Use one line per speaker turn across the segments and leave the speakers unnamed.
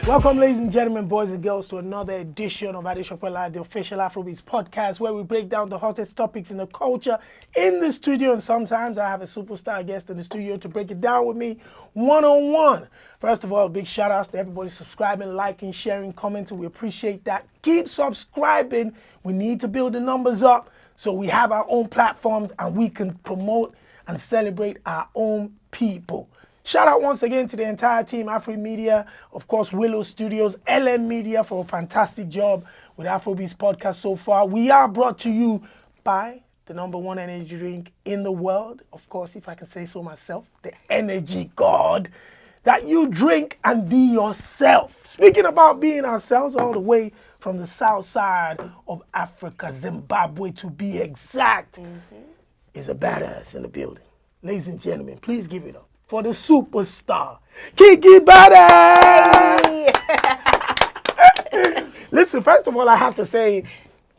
Welcome, ladies and gentlemen, boys and girls, to another edition of Adesope Live, the official Afrobeats Podcast, where we break down the hottest topics in the culture in the studio, and sometimes I have a superstar guest in the studio to break it down with me one-on-one. First of all, big shout-outs to everybody subscribing, liking, sharing, commenting. We appreciate that. Keep subscribing. We need to build the numbers up so we have our own platforms and we can promote and celebrate our own people. Shout out once again to the entire team, Afro Media, of course, Willow Studios, LM Media for a fantastic job with Afrobeats Podcast so far. We are brought to you by the #1 energy drink in the world. Of course, if I can say so myself, the energy god that you drink and be yourself. Speaking about being ourselves, all the way from the south side of Africa, Zimbabwe to be exact, is a badass in the building. Ladies and gentlemen, please give it up for the superstar, Kikiy Badass! Hey. Listen, first of all, I have to say,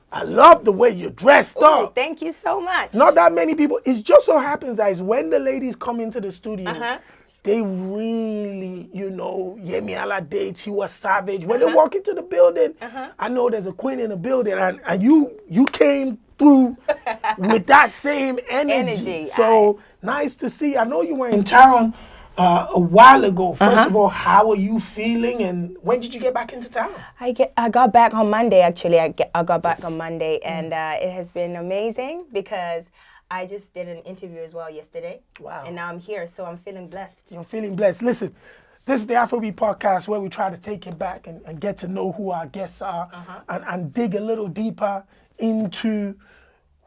I love the way you're dressed up.
Thank you so much.
Not that many people. It just so happens that it's when the ladies come into the studio, they really, Yemi Alade, Tiwa Savage. When they walk into the building, I know there's a queen in the building, and you came through with that same energy. So nice to see. I know you were in town a while ago. First of all, how are you feeling, and when did you get back into town?
I got back on Monday, actually. I got back on Monday, and it has been amazing because I just did an interview as well yesterday. Wow. And now I'm here, so I'm feeling blessed.
You're feeling blessed. Listen, this is the Afrobeats Podcast where we try to take it back and get to know who our guests are and dig a little deeper into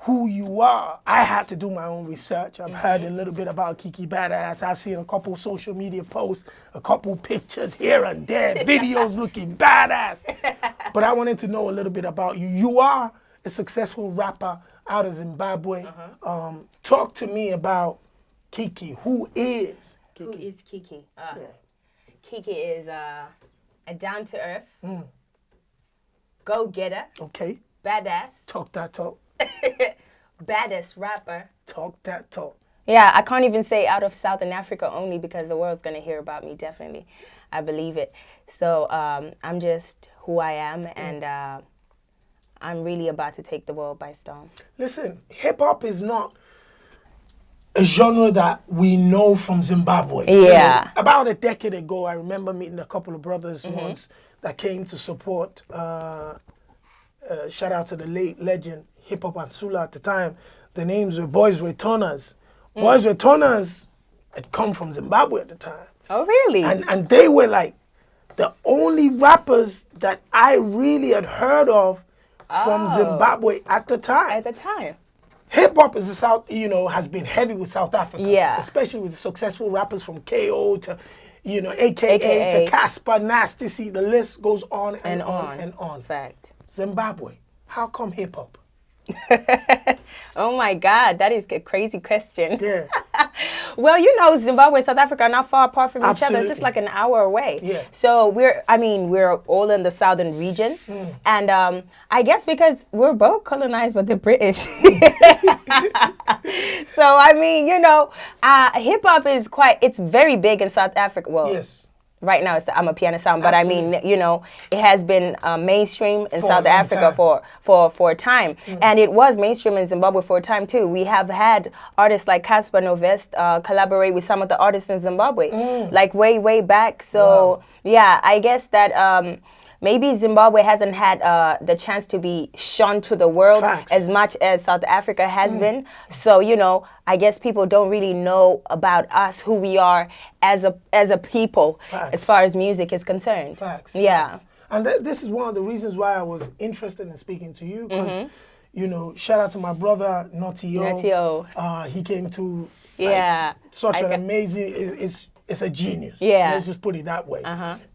who you are. I had to do my own research. I've heard a little bit about Kikiy Badass. I've seen a couple social media posts, a couple pictures here and there, videos looking badass. But I wanted to know a little bit about you. You are a successful rapper out of Zimbabwe. Talk to me about Kiki. Who is Kiki?
Who is Kiki? Kiki is a down-to-earth, go-getter, badass.
Talk that talk.
Baddest rapper.
Talk that talk.
Yeah, I can't even say out of Southern Africa only because the world's going to hear about me, definitely. I believe it. So I'm just who I am, and I'm really about to take the world by storm.
Listen, hip-hop is not a genre that we know from Zimbabwe.
Yeah.
About a decade ago, I remember meeting a couple of brothers once that came to support, shout out to the late legend, Hip Hop and Sula at the time. The names were Boys Returners. Boys Returners had come from Zimbabwe at the time.
Oh, really?
And they were like the only rappers that I really had heard of from Zimbabwe at the time.
At the time.
Hip hop is has been heavy with South Africa.
Yeah.
Especially with the successful rappers from KO to, AKA to Casper, Nasty C. The list goes on and on and on.
Fact.
Zimbabwe, how come hip hop?
Oh my God, that is a crazy question.
Yeah.
Well, Zimbabwe and South Africa are not far apart from each other. It's just like an hour away.
Yeah.
So we're all in the southern region. And I guess because we're both colonized by the British. So, hip hop is it's very big in South Africa. Well,
yes.
Right now, I'm a piano sound, but
Absolutely.
I mean, it has been mainstream in
For
South
a long
Africa for a time, and it was mainstream in Zimbabwe for a time too. We have had artists like Casper Novest collaborate with some of the artists in Zimbabwe, like way back. So yeah, I guess that maybe Zimbabwe hasn't had the chance to be shown to the world as much as South Africa has been. So, I guess people don't really know about us, who we are as a people, as far as music is concerned.
Facts.
Yeah.
Facts. And this is one of the reasons why I was interested in speaking to you, because, shout out to my brother, Notio. He came to such an amazing, it's a genius.
Yeah.
Let's just put it that way.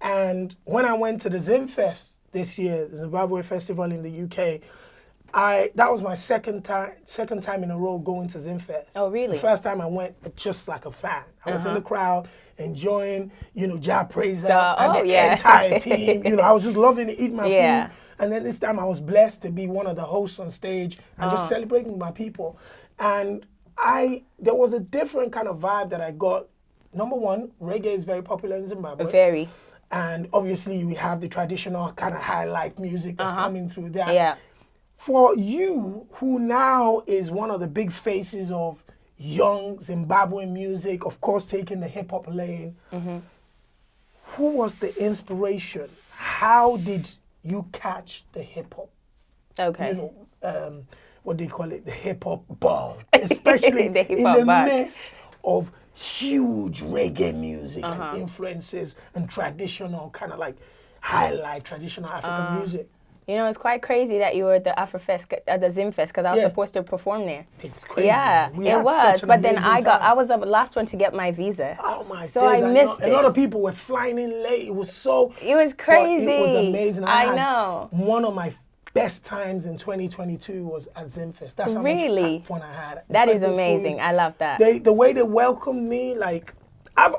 And when I went to the Zimfest this year, the Zimbabwe Festival in the UK, that was my second time in a row going to Zimfest.
Oh, really?
The first time I went just like a fan. I was in the crowd enjoying, Ja Praiser and the entire team. I was just loving it, eating my food. And then this time I was blessed to be one of the hosts on stage and just celebrating with my people. And there was a different kind of vibe that I got. Number one, reggae is very popular in Zimbabwe.
Very.
And obviously we have the traditional kind of high life music that's coming through that.
Yeah.
For you, who now is one of the big faces of young Zimbabwean music, of course taking the hip hop lane, who was the inspiration? How did you catch the hip hop?
Okay.
You know, what do you call it? The hip hop bug, especially
The
in
hip-hop
the
bug.
midst of huge reggae music and influences and traditional kind of like high life traditional African music.
You know, it's quite crazy that you were at the Afrofest, at the Zimfest, because I was supposed to perform there.
It's crazy.
Yeah,
We
it
had
was.
such an
But then
amazing
I
time.
was the last one to get my visa.
Oh my
So
days,
I missed
A lot of people were flying in late. It was so.
It was
but
crazy.
It was amazing.
I
had
know.
One of my best times in 2022 was at Zimfest. That's how
Really?
much fun I had.
That is
Incredible
amazing.
food.
I love that.
The way they welcomed me, like, I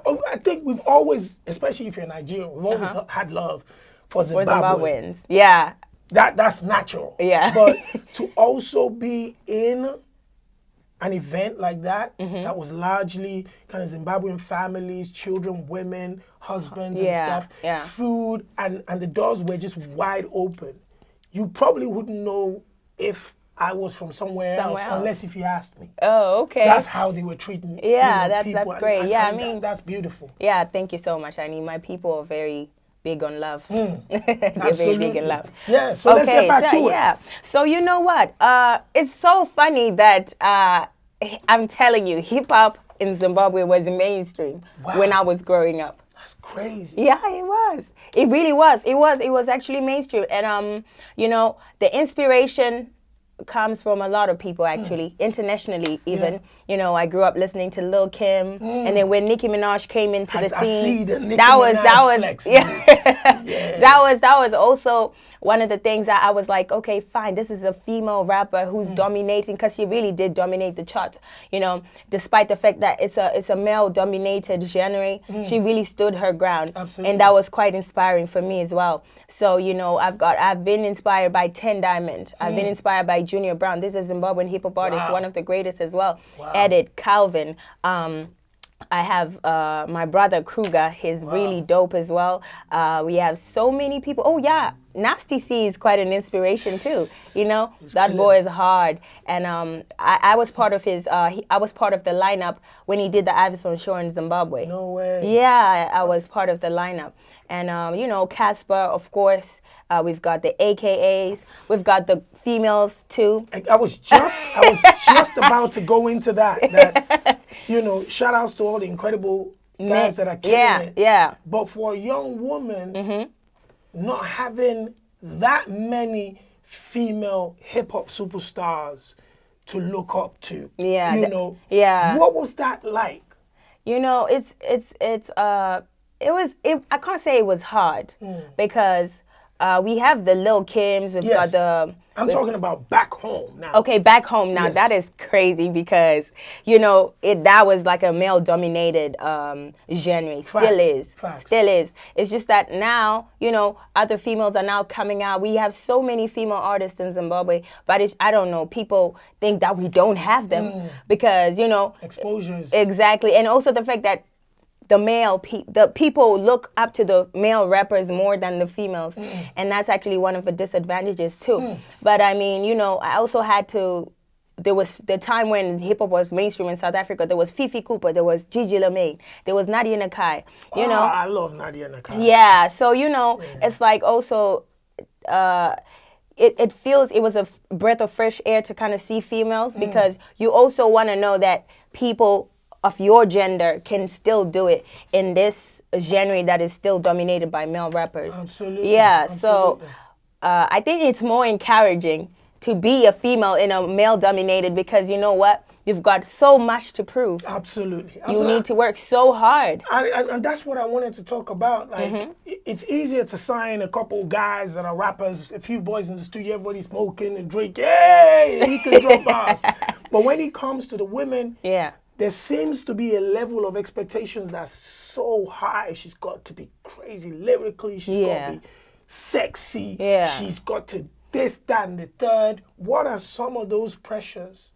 think we've always, especially if you're Nigerian, we've always had love for
For
Zimbabwe.
Zimbabweans. Yeah.
That's natural.
Yeah.
But to also be in an event like that, that was largely kind of Zimbabwean families, children, women, husbands and stuff, food, and the doors were just wide open. You probably wouldn't know if I was from somewhere else unless if you asked me.
Oh, okay.
That's how they were treating
Yeah,
people.
that's great. Yeah, I
and
mean,
that's beautiful.
Yeah, thank you so much. I mean, my people are very big on love. They're
Absolutely.
very big in love.
Yeah, so let's get back to it.
Yeah. So you know what? It's so funny that I'm telling you, hip hop in Zimbabwe was mainstream when I was growing up.
That's crazy.
Yeah, it was. It really was. It was actually mainstream. And you know, the inspiration comes from a lot of people actually, internationally even. You know, I grew up listening to Lil Kim, and then when Nicki Minaj came into the
I
scene,
see the Nicki
that was
flex.
that was also one of the things that I was like, okay, fine, this is a female rapper who's dominating, because she really did dominate the charts. You know, despite the fact that it's a male dominated genre, she really stood her ground.
Absolutely.
And that was quite inspiring for me as well. So, you know, I've been inspired by 10 Diamond. I've been inspired by Junior Brown. This is a Zimbabwean hip hop artist, one of the greatest as well. Edit, Calvin. I have my brother Kruger. He's really dope as well. We have so many people. Oh yeah, Nasty C is quite an inspiration too. You know, that boy is hard. And I was part of his. I was part of the lineup when he did the Adesope show in Zimbabwe.
No way.
Yeah, I was part of the lineup. And you know, Casper, of course. We've got the AKAs. We've got the females too.
I was just about to go into that. You know, shout outs to all the incredible guys that are killing it.
Yeah.
But for a young woman, not having that many female hip hop superstars to look up to.
Yeah.
You know.
Yeah.
What was that like?
You know, I can't say it was hard because we have the Lil Kims. We've got the.
I'm talking about back home now.
Okay, back home now.
Yes.
That is crazy because, you know, that was like a male-dominated genre. Still is. It's just that now, you know, other females are now coming out. We have so many female artists in Zimbabwe, but I don't know, people think that we don't have them because, you know.
Exposures.
Exactly. And also the fact that the people look up to the male rappers more than the females, and that's actually one of the disadvantages too. But I mean, you know, I also had to. There was the time when hip hop was mainstream in South Africa. There was Fifi Cooper, there was Gigi Lamane, there was Nadia Nakai. You know,
I love Nadia Nakai.
Yeah, so you know, it's like also. It feels it was a breath of fresh air to kind of see females because you also want to know that people of your gender can still do it in this genre that is still dominated by male rappers.
Absolutely.
Yeah,
Absolutely.
so I think it's more encouraging to be a female in a male-dominated because you know what? You've got so much to prove.
Absolutely.
You need to work so hard.
And that's what I wanted to talk about. Like, it's easier to sign a couple guys that are rappers, a few boys in the studio, everybody smoking and drinking. Hey, he can drop bars. But when it comes to the women, there seems to be a level of expectations that's so high. She's got to be crazy lyrically. She's got to be sexy. She's got to this, that, and the third. What are some of those pressures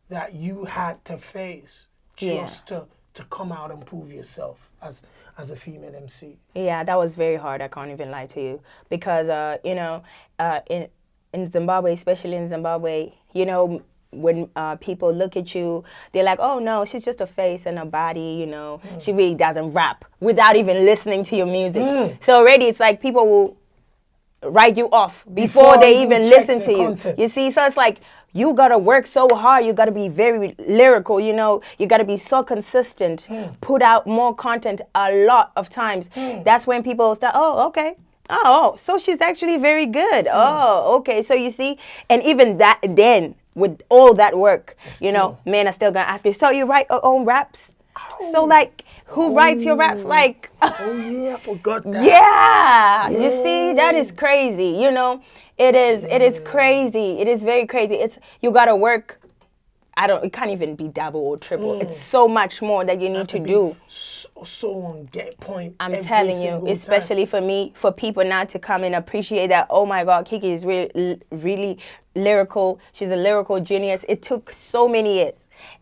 that you had to face just to to come out and prove yourself as a female MC?
Yeah, that was very hard. I can't even lie to you because in Zimbabwe, especially in Zimbabwe, when people look at you, they're like, oh no, she's just a face and a body, she really doesn't rap without even listening to your music. So already it's like people will write you off before they even listen to you.
Content.
You see, so it's like you gotta work so hard, you gotta be very lyrical, you gotta be so consistent, put out more content a lot of times. That's when people start, oh, okay. Oh, so she's actually very good. Oh, okay. So you see, and even that then, with all that work, men are still gonna ask you, so you write your own raps? So like, who writes your raps? Like,
oh yeah, I forgot that.
Yeah, you see, that is crazy. It is crazy. It is very crazy. You gotta work. It can't even be double or triple. It's so much more that you need to do.
So on get point.
I'm telling you, especially for me, for people now to come and appreciate that, oh my God, Kiki is really, really lyrical. She's a lyrical genius. It took so many years.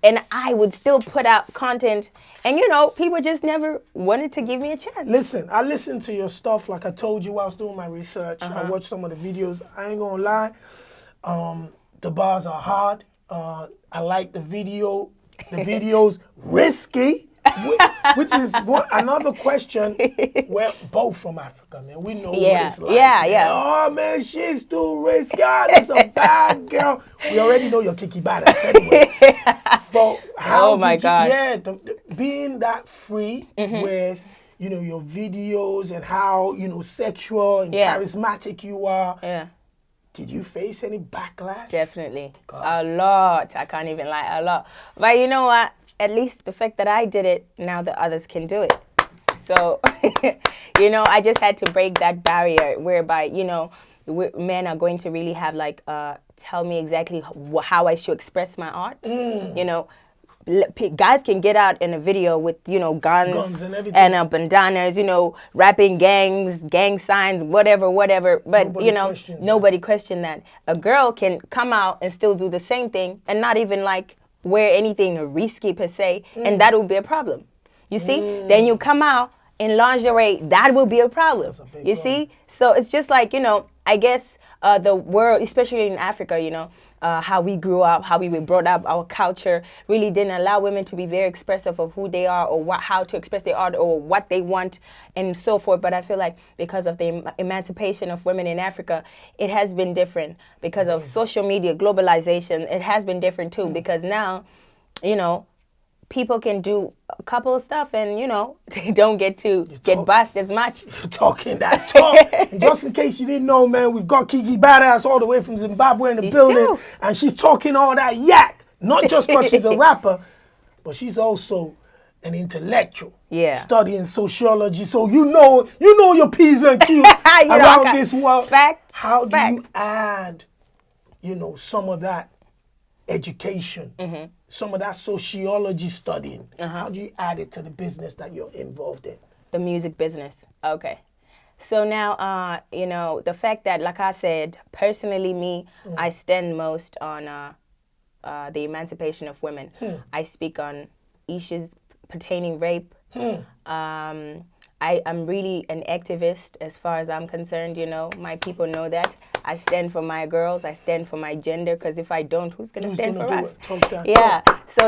And I would still put out content. And, people just never wanted to give me a chance.
Listen, I listened to your stuff like I told you while I was doing my research. I watched some of the videos. I ain't going to lie. The bars are hard. I like the video. The video's risky, which is another question. We're both from Africa, man. We know what it's like.
Yeah.
Oh, man, she's too risky. That's a bad girl. We already know you're Kikiy Badass anyway. But how God. Being that free with, your videos and how, sexual and charismatic you are.
Yeah.
Did you face any backlash?
Definitely. A lot. I can't even lie, a lot. But you know what? At least the fact that I did it, now the others can do it. So, I just had to break that barrier whereby, men are going to really have tell me exactly how I should express my art. Guys can get out in a video with, guns
and everything.
And bandanas, rapping gang signs, whatever. But, nobody questioned that. A girl can come out and still do the same thing and not even wear anything risky per se, and that will be a problem. You see? Then you come out in lingerie, that will be a problem. You see? So it's just I guess the world, especially in Africa, how we grew up, how we were brought up, our culture really didn't allow women to be very expressive of who they are or how to express their art or what they want and so forth. But I feel like because of the emancipation of women in Africa, it has been different. Because of social media, globalization, it has been different too. Because now, people can do a couple of stuff and, they don't get bashed as much.
You're talking that talk. And just in case you didn't know, man, we've got Kikiy Badass all the way from Zimbabwe in the building. Sure. And she's talking all that yak. Not just because she's a rapper, but she's also an intellectual.
Yeah.
Studying sociology. So you know your P's and Q's around this world. How do you add, some of that education, some of that sociology studying, how do you add it to the business that you're involved in?
The music business. Okay. So now, the fact that, like I said, personally me, I stand most on the emancipation of women. I speak on issues pertaining rape. I'm really an activist as far as I'm concerned, My people know that. I stand for my girls. I stand for my gender, because if I don't, who's going to stand for us? Yeah. So,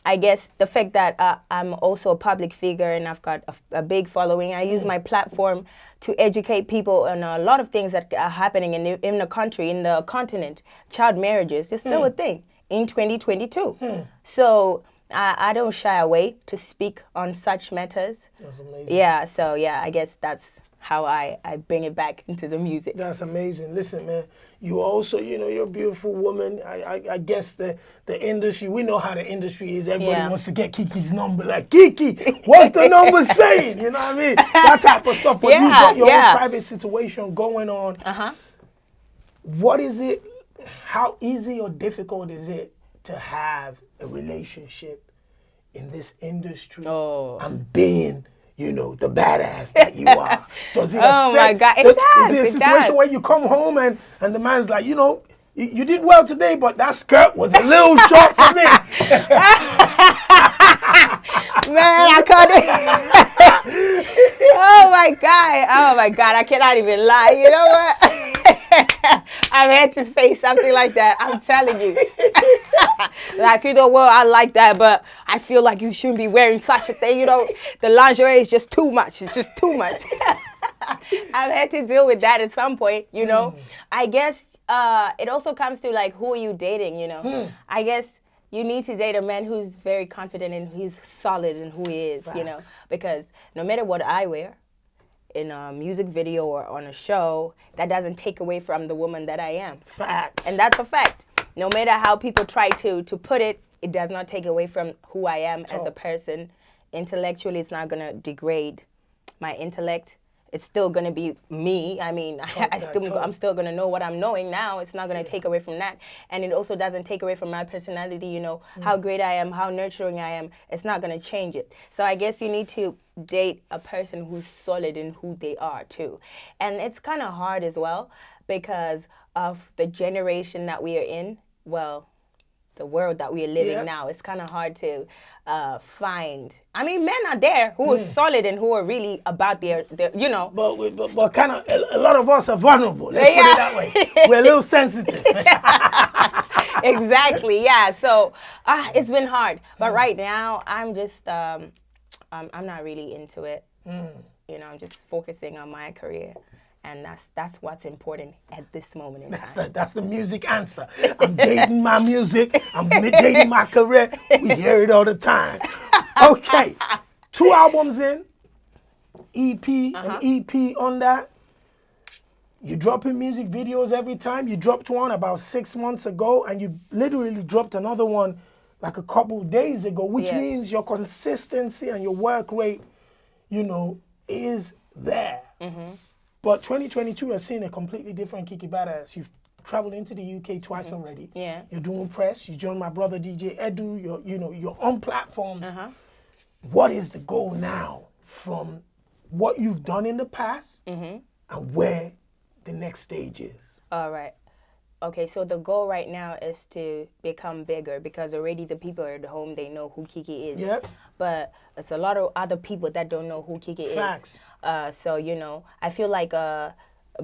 I guess the fact that I'm also a public figure and I've got a big following, I use my platform to educate people on a lot of things that are happening in the country, in the continent. Child marriages is still a thing in 2022. So I don't shy away to speak on such matters.
That's amazing.
Yeah, so I guess that's how I bring it back into the music.
That's amazing. Listen, man, you also, you're a beautiful woman. I guess the industry, we know how the industry is. Everybody wants to get Kiki's number. Like, Kiki, what's the number saying? You know what I mean? That type of stuff. But you got your own private situation going on. What is it? How easy or difficult is it to have a relationship in this industry and being, the badass that you are? Does it affect?
My God, it does.
Is it a situation where you come home and the man's like, you did well today, but that skirt was a little short for me?
Oh my God, I cannot even lie. You know what? I've had to face something like that. I'm telling you. Like, well, I like that, but I feel like you shouldn't be wearing such a thing. The lingerie is just too much. It's just too much. I've had to deal with that at some point, I guess it also comes to like, who are you dating, I guess you need to date a man who's very confident and who's solid in who he is, because no matter what I wear in a music video or on a show, that doesn't take away from the woman that I am.
Fact.
And that's a fact. No matter how people try to put it, it does not take away from who I am as a person. Intellectually, it's not going to degrade my intellect. It's still going to be me. I mean, I'm still going to know what I'm knowing now. It's not going to take away from that. And it also doesn't take away from my personality, how great I am, how nurturing I am. It's not going to change it. So I guess you need to date a person who's solid in who they are, too. And it's kind of hard as well because of the generation that we are in. Well, the world that we are living now, it's kind of hard to find. I mean, men are there who are solid and who are really about their
But kind of, a lot of us are vulnerable. Let's put it that way. We're a little sensitive.
Exactly, yeah. So it's been hard. But right now, I'm just, I'm not really into it. I'm just focusing on my career. And that's what's important at this moment in time.
That's the music answer. I'm dating my music. I'm dating my career. We hear it all the time. Okay. 2 albums in. EP, an EP on that. You're dropping music videos every time. You dropped one about 6 months ago, and you literally dropped another one like a couple days ago, which means your consistency and your work rate, is there. But 2022 has seen a completely different Kikiy Badass. You've traveled into the UK twice already.
Yeah.
You're doing press. You joined my brother DJ Edu. You're on platforms. What is the goal now from what you've done in the past and where the next stage is?
All right. Okay, so the goal right now is to become bigger because already the people at home, they know who Kikiy is.
Yep.
But it's a lot of other people that don't know who Kikiy
Facts.
is. So, I feel like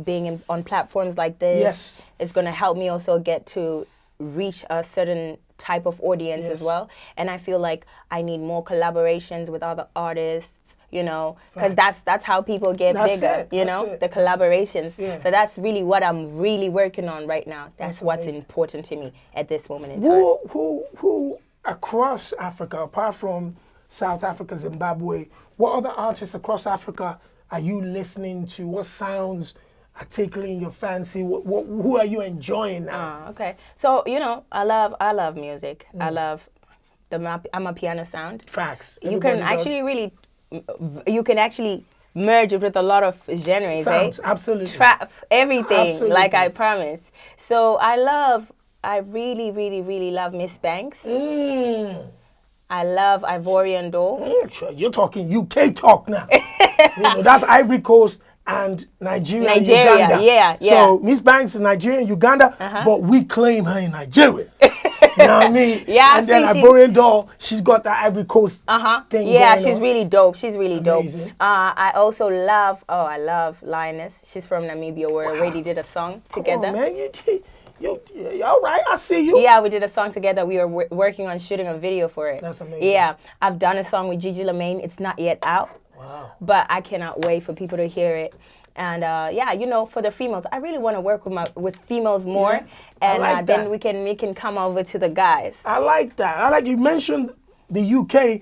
being on platforms like this is going to help me also get to reach a certain type of audience as well. And I feel like I need more collaborations with other artists, because that's how people get bigger, the collaborations. So that's really what I'm really working on right now. That's what's important to me at this moment in time.
Who across Africa, apart from South Africa, Zimbabwe, what other artists across Africa are you listening to? What sounds are tickling your fancy? Who are you enjoying now?
Okay. So, I love music. I love I'm a piano sound.
Facts.
You can actually merge it with a lot of genres,
sounds, absolutely.
Trap, everything,
absolutely.
like I promised. So I really, really, really love Miss Banks. I love Ivorian Doll.
You're talking UK talk now. That's Ivory Coast and Nigeria, Uganda.
Yeah.
So Miss Banks is Nigeria, Uganda, but we claim her in Nigeria. You know what I mean?
Yeah.
And then Ivorian Doll, she's got that Ivory Coast thing.
Yeah,
going
she's
on.
really dope. She's really
Amazing.
dope. I also love Lioness. She's from Namibia. We already did a song together.
Come on, man. You all right? I see you.
Yeah, we did a song together. We were working on shooting a video for it.
That's amazing.
Yeah, I've done a song with Gigi Lamaine. It's not yet out.
Wow.
But I cannot wait for people to hear it. And for the females, I really want to work with females more, and then we can come over to the guys.
I like that. I like you mentioned the UK.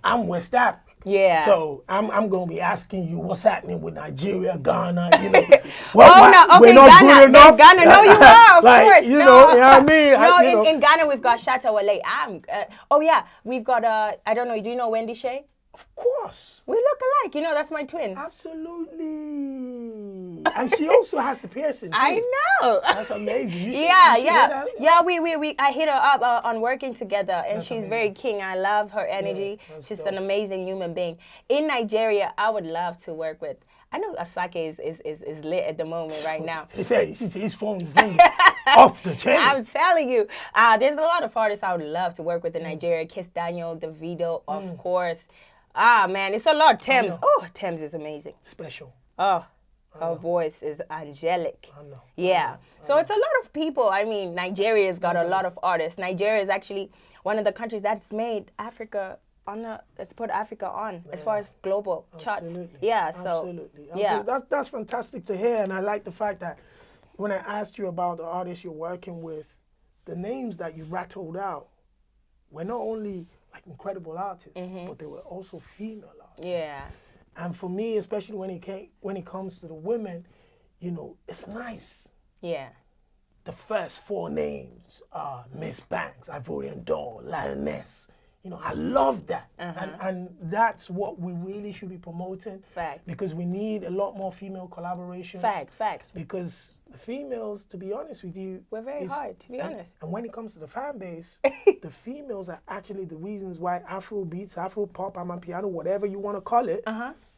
I'm West Africa.
Yeah.
So I'm gonna be asking you what's happening with Nigeria, Ghana.
Okay,
Ghana.
Ghana. No, you are, of course.
You know what I mean?
No, in Ghana we've got Shatta Wale. We've got I don't know. Do you know Wendy Shay?
Of course.
We look alike. That's my twin.
Absolutely. And she also has the piercing too.
I know.
That's amazing.
Yeah. I hit her up on working together, and she's amazing. Very keen. I love her energy. She's an amazing human being. In Nigeria, I would love to work with. I know Asake is lit at the moment right now.
His phone is off the chain.
I'm telling you, there's a lot of artists I would love to work with in Nigeria. Kiss Daniel, Davido, of course. Ah, man, it's a lot. Thames.
know.
Oh, Thames is amazing.
Special.
Oh, her voice is angelic.
I know.
Yeah. So it's a lot of people. I mean, Nigeria's got a lot of artists. Nigeria is actually one of the countries that's made Africa that's put Africa on as far as global charts. Yeah. So
Absolutely.
yeah.
That's fantastic to hear, and I like the fact that when I asked you about the artists you're working with, the names that you rattled out were not only like incredible artists, but they were also female artists.
Yeah.
And for me, especially when it comes to the women, you know, it's nice.
Yeah.
The first four names are Miss Banks, Ivorian Doll, Lioness. You know, I love that. And that's what we really should be promoting.
Fact.
Because we need a lot more female collaborations.
Fact.
Because the females, to be honest with you...
We're very hard, to be honest.
And when it comes to the fan base, the females are actually the reasons why Afrobeats, Afropop, Amapiano, whatever you want to call it,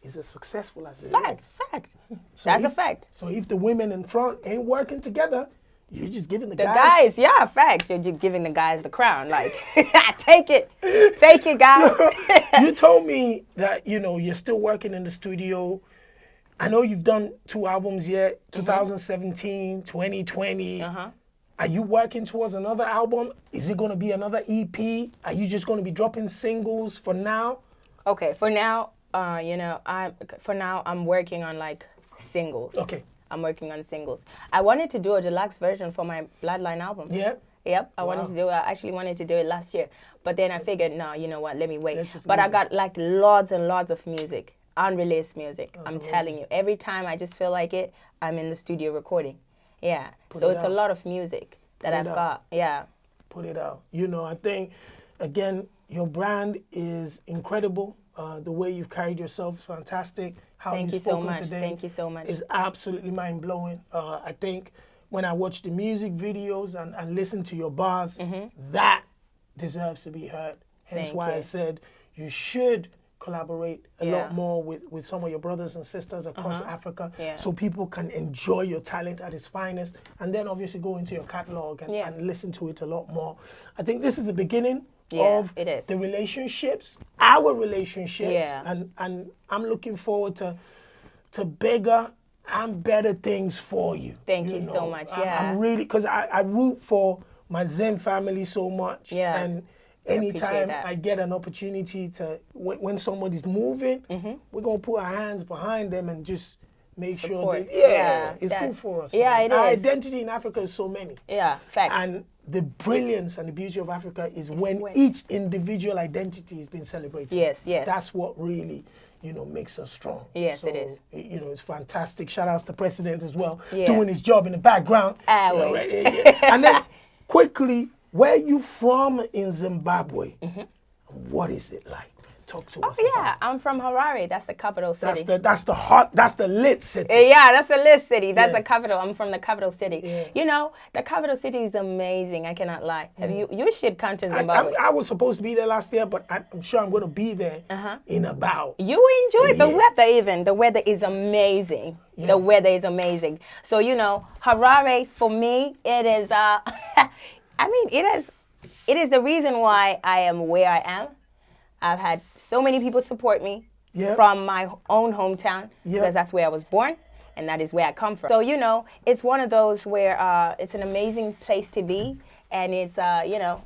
is as successful as it is.
Fact.
So
That's a fact.
So if the women in front ain't working together, you're just giving the
guys, yeah, fact. You're just giving the guys the crown. Like, take it, guys.
So, you told me that, you know, you're still working in the studio. I know you've done 2 albums yet, 2017, 2020. Are you working towards another album? Is it going to be another EP? Are you just going to be dropping singles for now?
Okay, for now, you know, I'm working on like singles.
Okay.
I'm working on singles. I wanted to do a deluxe version for my Bloodline album.
Yeah?
Yep, I actually wanted to do it last year. But then I figured, no, you know what, let me wait. But I got like lots and lots of music, unreleased music. I'm telling you. Every time I just feel like it, I'm in the studio recording. Yeah. So it's a lot of music that I've got. Yeah.
Put it out. You know, I think, again, your brand is incredible. The way you've carried yourself is fantastic. How
Thank you so much.
Today
Thank you so much.
is absolutely mind-blowing. I think when I watch the music videos and listen to your bars, that deserves to be heard. Hence why I said you should collaborate a lot more with some of your brothers and sisters across Africa so people can enjoy your talent at its finest, and then obviously go into your catalog and listen to it a lot more. I think this is the beginning of the relationships, our relationships, and I'm looking forward to bigger and better things for you.
Thank you so much. Yeah,
I'm really, because I root for my Zen family so much.
Yeah,
and anytime I get an opportunity to, when somebody's moving, we're gonna put our hands behind them and just make sure that it's good for us.
Yeah, it is.
Our identity in Africa is so many.
Yeah, fact.
And the brilliance and the beauty of Africa is when each individual identity is being celebrated.
Yes.
That's what really, you know, makes us strong.
Yes,
so,
it is.
You know, it's fantastic. Shout outs to President as well, doing his job in the background.
Always.
You know, right? And then quickly, where are you from in Zimbabwe? What is it like? Talk to us.
Yeah, I'm from Harare. That's the capital city.
That's the lit city.
Yeah, that's the lit city. That's the capital. I'm from the capital city. Yeah. You know, the capital city is amazing. I cannot lie. Have you should come to Zimbabwe.
I was supposed to be there last year, but I'm sure I'm going to be there in about.
You enjoy the weather even. The weather is amazing. Yeah. The weather is amazing. So, you know, Harare, for me, it is, I mean, it is the reason why I am where I am. I've had so many people support me from my own hometown because that's where I was born and that is where I come from. So, you know, it's one of those where it's an amazing place to be, and it's, you know,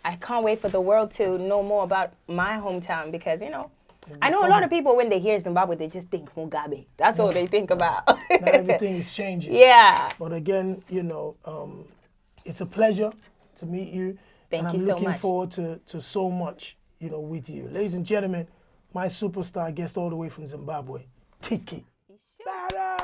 I can't wait for the world to know more about my hometown because, you know, I know a lot of people when they hear Zimbabwe, they just think Mugabe. That's all they think about.
Now everything is changing.
Yeah.
But again, you know, it's a pleasure to meet you.
Thank you so much.
And I'm looking forward to so much, you know, with you. Ladies and gentlemen, my superstar guest all the way from Zimbabwe, Kikiy Badass.